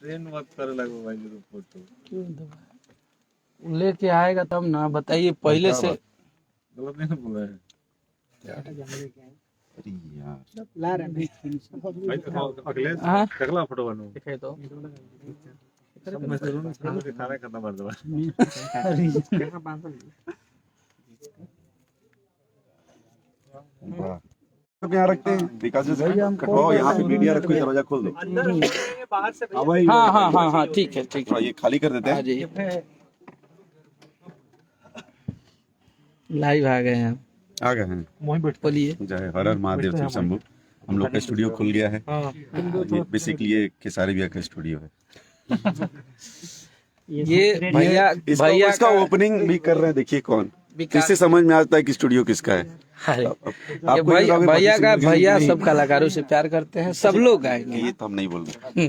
Train मत करे लगो भाई मेरे फोटो। क्यों दबाए? लेके आएगा तब ना, बताइए पहले से। गलत नहीं बोला है अरे यार भाई। तो अगले हाँ अगला फोटो बनो दिखाई तो सब में से रूम दिखाने करना पड़ता है। वाह। तो यहाँ रखते हैं विकास जी कटवाओ, यहाँ पे मीडिया रखो, दरवाजा खोल दो। हाँ भाई, हाँ हाँ हाँ हाँ ठीक है ठीक थोड़ा है, ये खाली कर देते आ हैं। जाइए। लाइव आ गए हैं, आ गए हैं। बोलिए। जय हर हर महादेव शिव शंभू। हम लोग का स्टूडियो खुल गया है। ये बेसिकली ये केसारी भैया का स्टूडियो है। ये भैया इसका का ओपनिंग भी कर रहे हैं, देखिए कौन। विकास। इससे समझ में आता है कि स्टूडियो किसका है। अरे ये आपको ये भैया बताओगे भैया का, बाकी भैया नहीं। सब कलाकारों से प्यार करते हैं, सब लोग गाएंगे। ये तो हम नहीं बोल रहे।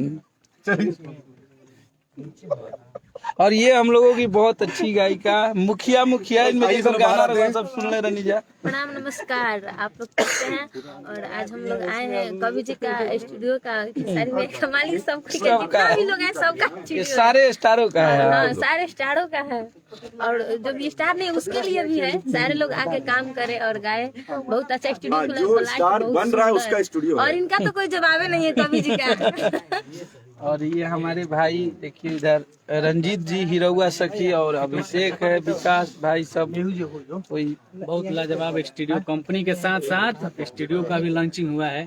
और ये हम लोगों की बहुत अच्छी गायिका मुखिया इनमें देखो गाना रहा सब सुन ले रनी जा। प्रणाम नमस्कार, आप लोग कैसे हैं। और आज हम लोग आए हैं कवि जी का स्टूडियो का, खेसारी में कमाली सब जितना भी लोग हैं सबका ये स्टूडियो सारे स्टारों का है। हाँ, सारे स्टारों का है। और जो भी स्टार नहीं उसके लिए भी है, सारे लोग आके काम करे और गाए। बहुत अच्छा स्टूडियो खुला है, जो ब्लैक स्टार बहुत बन रहा है सुंदर। उसका स्टूडियो और है। इनका तो कोई जवाब ही नहीं है कवि जी का। और ये हमारे भाई देखिए इधर रंजीत जी, हिरौआ सखी और अभिषेक है, विकास भाई सब कोई। बहुत लाजवाब स्टूडियो कंपनी के साथ साथ स्टूडियो का भी लॉन्चिंग हुआ है।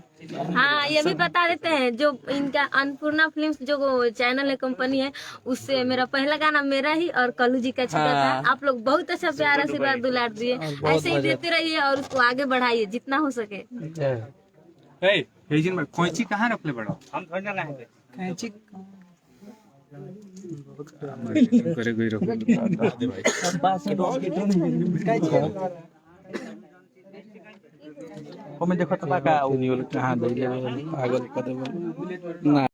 हाँ, ये भी बता देते हैं, जो इनका अन्नपूर्णा फिल्म्स जो चैनल है, कंपनी है, उससे मेरा पहला गाना मेरा ही और कल्लू जी का छूटा था। आप लोग बहुत अच्छा प्यार आशीर्वाद दुलार दिए, ऐसे ही देते रहिए और उसको आगे बढ़ाइए जितना हो सके। कैंची कहाँ रखले बड़ो? हम थोड़ा ना है कैंची करे कोई रखो देखो तो कहाँ पागल कर ना।